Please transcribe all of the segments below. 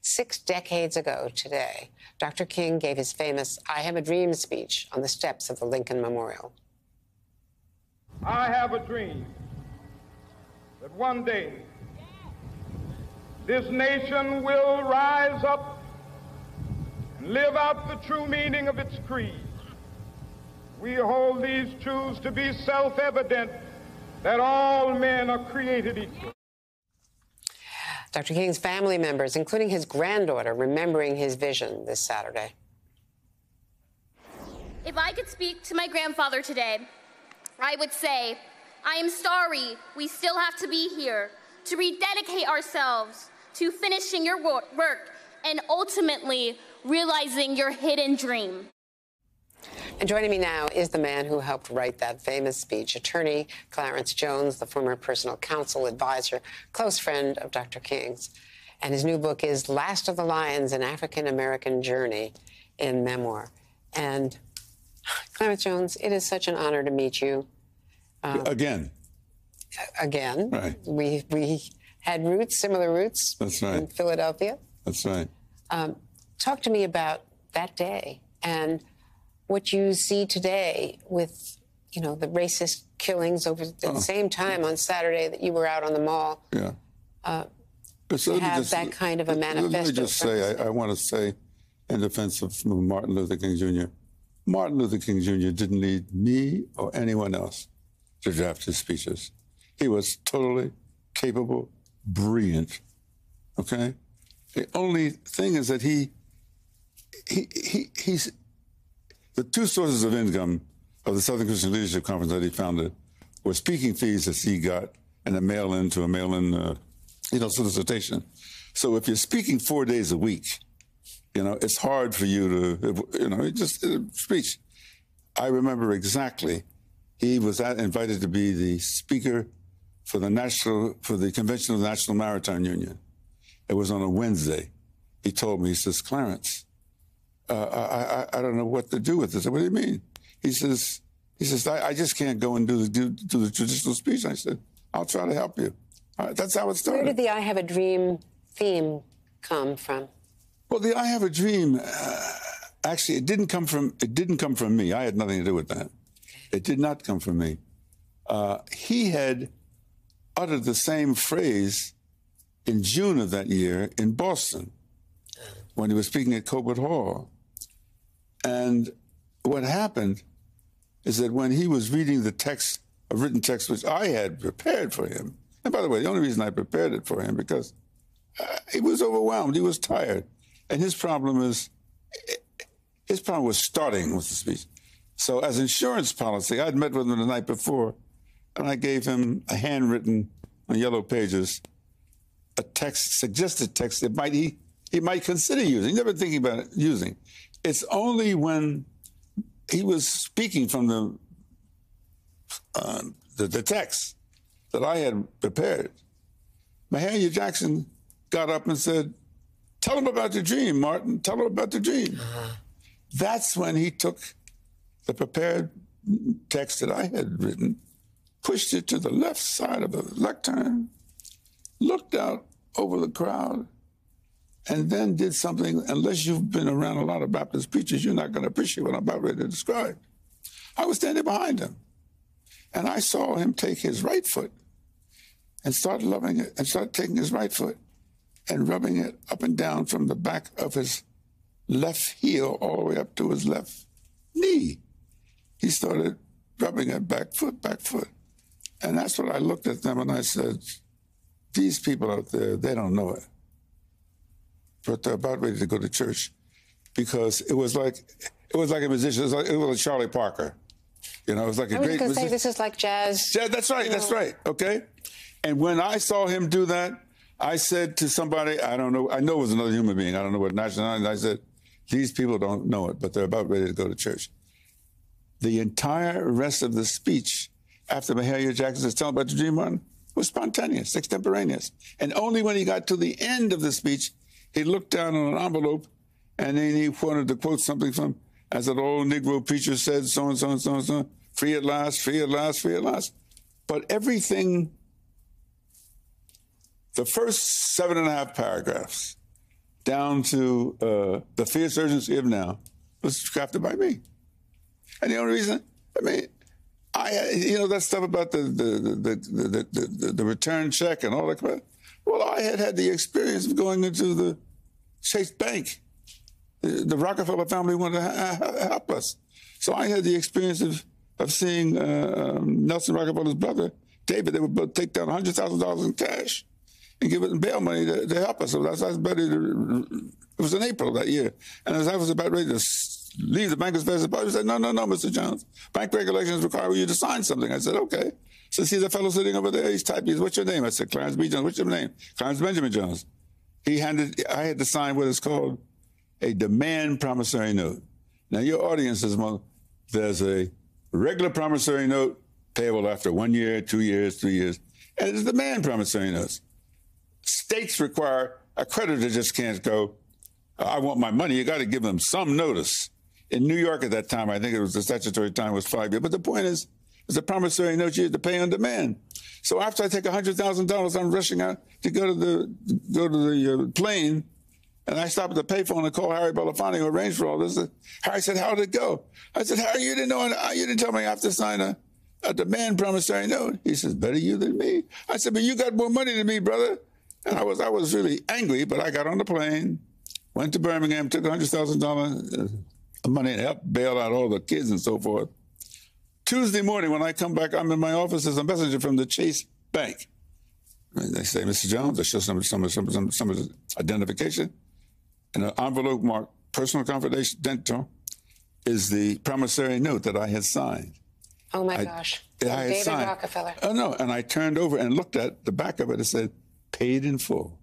6 decades ago today, Dr. King gave his famous I Have a Dream speech on the steps of the Lincoln Memorial. I have a dream that one day this nation will rise up and live out the true meaning of its creed. We hold these truths to be self-evident, that all men are created equal. Dr. King's family members, including his granddaughter, remembering his vision this Saturday. If I could speak to my grandfather today, I would say, I am sorry we still have to be here to rededicate ourselves to finishing your work and ultimately realizing your hidden dream. And joining me now is the man who helped write that famous speech, attorney Clarence Jones, the former personal counsel, advisor, close friend of Dr. King's. And his new book is Last of the Lions, An African-American Journey in Memoir. And Clarence Jones, it is such an honor to meet you. Again. Again. Right. We had roots, similar roots. That's right. In Philadelphia. That's right. Talk to me about that day and what you see today with, you know, the racist killings over the same time on Saturday that you were out on the mall. Yeah. To have that kind of a manifesto. Let me just say, I want to say, in defense of Martin Luther King Jr., Martin Luther King Jr. didn't need me or anyone else to draft his speeches. He was totally capable, brilliant, okay? The only thing is that he's the two sources of income of the Southern Christian Leadership Conference that he founded were speaking fees that he got and a mail-in to a mail-in, solicitation. So if you're speaking 4 days a week, it's hard for you to, just speech. I remember exactly, he was invited to be the speaker for the Convention of the National Maritime Union. It was on a Wednesday. He told me, he says, Clarence, I don't know what to do with this. I said, what do you mean? He says, I just can't go and do the traditional speech. I said, I'll try to help you. That's how it started. Where did the I Have a Dream theme come from? Well, the I Have a Dream, actually, it didn't come from me. I had nothing to do with that. It did not come from me. He had uttered the same phrase in June of that year in Boston when he was speaking at Colbert Hall. And what happened is that when he was reading the text, a written text which I had prepared for him, and by the way, the only reason I prepared it for him because he was overwhelmed, he was tired. And his problem was starting with the speech. So as insurance policy, I'd met with him the night before, and I gave him a handwritten, on yellow pages, a text, suggested text that he might consider using, never thinking about it, using. It's only when he was speaking from the text that I had prepared. Mahalia Jackson got up and said, tell him about the dream, Martin. Tell him about the dream. That's when he took the prepared text that I had written, pushed it to the left side of the lectern, looked out over the crowd, and then did something, unless you've been around a lot of Baptist preachers, you're not going to appreciate what I'm about ready to describe. I was standing behind him, and I saw him take his right foot and start loving it, and start taking his right foot and rubbing it up and down from the back of his left heel all the way up to his left knee. He started rubbing it back foot. And that's when I looked at them and I said, these people out there, they don't know it. But they're about ready to go to church because it was like a musician. It was like Charlie Parker. It was like a great musician. Say this is like jazz. Yeah, that's right. That's right. Okay. And when I saw him do that, I said to somebody, I don't know, I know it was another human being. I don't know what nationality. I said, these people don't know it, but they're about ready to go to church. The entire rest of the speech after Mahalia Jackson says, tell him about the dream, Martin, was spontaneous, extemporaneous. And only when he got to the end of the speech, he looked down on an envelope and then he wanted to quote something from, as an old Negro preacher said, so and so and so and so, free at last, free at last, free at last. But everything, the first 7.5 paragraphs down to the fierce urgency of now was crafted by me. And the only reason, I mean, that stuff about the return check and all that crap. Well, I had the experience of going into the Chase Bank. The Rockefeller family wanted to help us. So I had the experience of seeing Nelson Rockefeller's brother, David. They would both take down $100,000 in cash and give it bail money to help us. So it was in April that year. And as I was about ready to leave the bank as fast as possible, he said, no, Mr. Jones. Bank regulations require you to sign something. I said, okay. So see the fellow sitting over there? He's typing, what's your name? I said, Clarence B. Jones. What's your name? Clarence Benjamin Jones. I had to sign what is called a demand promissory note. Now, your audience is there's a regular promissory note payable after 1 year, 2 years, 3 years, and it's demand promissory notes. States require a creditor just can't go, I want my money. You got to give them some notice. In New York at that time, I think it was the statutory time was 5 years. But the point is, it's a promissory note you had to pay on demand. So after I take $100,000, I'm rushing out to go to the plane, and I stop at the payphone and call Harry Belafonte, who arranged for all this. Harry said, "How did it go?" I said, "Harry, you didn't know. You didn't tell me I have to sign a demand promissory note." He says, "Better you than me." I said, "But you got more money than me, brother." And I was really angry, but I got on the plane, went to Birmingham, took $100,000 money and helped bail out all the kids and so forth. Tuesday morning, when I come back, I'm in my office as a messenger from the Chase Bank. And they say, "Mr. Jones," I show some identification. And an envelope marked personal confidential is the promissory note that I had signed. Oh, my gosh. David Rockefeller. Oh, no. And I turned over and looked at the back of it. It said, paid in full.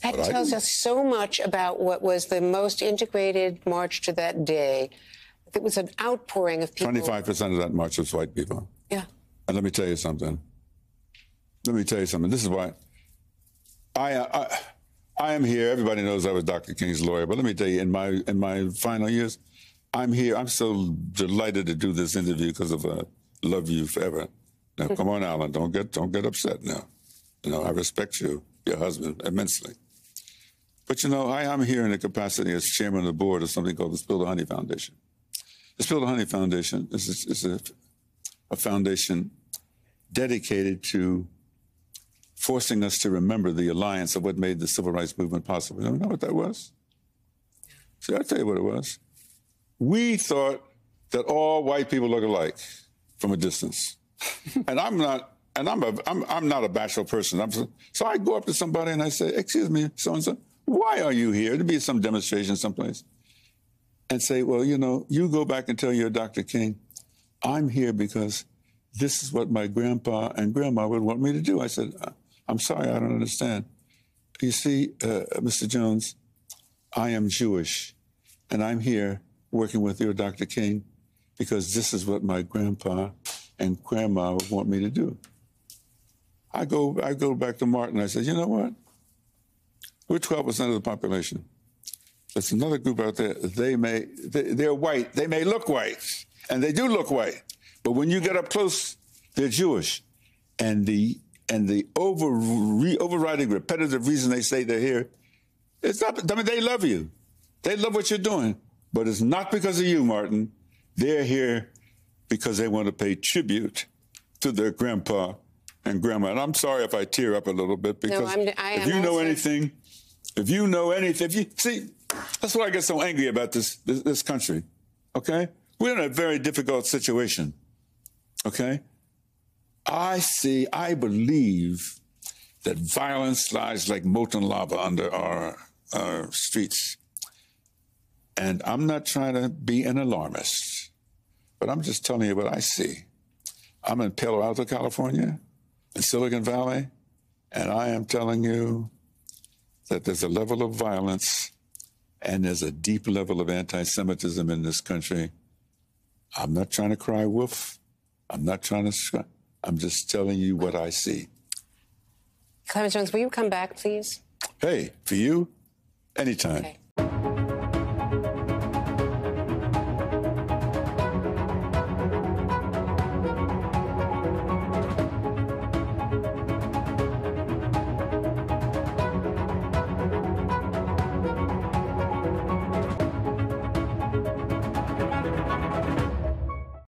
That tells us so much about what was the most integrated march to that day. It was an outpouring of people. 25% of that march was white people. Yeah. And let me tell you something. This is why I am here. Everybody knows I was Dr. King's lawyer, but let me tell you, in my final years, I'm here. I'm so delighted to do this interview because of love you forever. Now, come on, Alan, don't get upset now. I respect you, your husband, immensely. But I am here in the capacity as chairman of the board of something called the Spill the Honey Foundation. The Spill the Honey Foundation is a foundation dedicated to forcing us to remember the alliance of what made the civil rights movement possible. You know what that was? See, I'll tell you what it was. We thought that all white people look alike from a distance. And I'm not a bashful person. So I go up to somebody and I say, "Excuse me, so-and-so, why are you here?" There'd be some demonstration someplace. And say, "Well, you go back and tell your Dr. King, I'm here because this is what my grandpa and grandma would want me to do." I said, "I'm sorry, I don't understand. You see, Mr. Jones, I am Jewish, and I'm here working with your Dr. King because this is what my grandpa and grandma would want me to do." I go back to Martin. I said, "You know what? We're 12% of the population. There's another group out there. They're white. They may look white, and they do look white. But when you get up close, they're Jewish. And the overriding repetitive reason they say they're here, it's not. I mean, they love you. They love what you're doing. But it's not because of you, Martin. They're here because they want to pay tribute to their grandpa and grandma." And I'm sorry if I tear up a little bit because if you know anything, see, that's why I get so angry about this country. Okay, we're in a very difficult situation. Okay, I believe that violence lies like molten lava under our streets. And I'm not trying to be an alarmist, but I'm just telling you what I see. I'm in Palo Alto, California, in Silicon Valley, and I am telling you that there's a level of violence and there's a deep level of anti-Semitism in this country. I'm not trying to cry wolf. I'm just telling you what I see. Clarence Jones, will you come back, please? Hey, for you, anytime. Okay.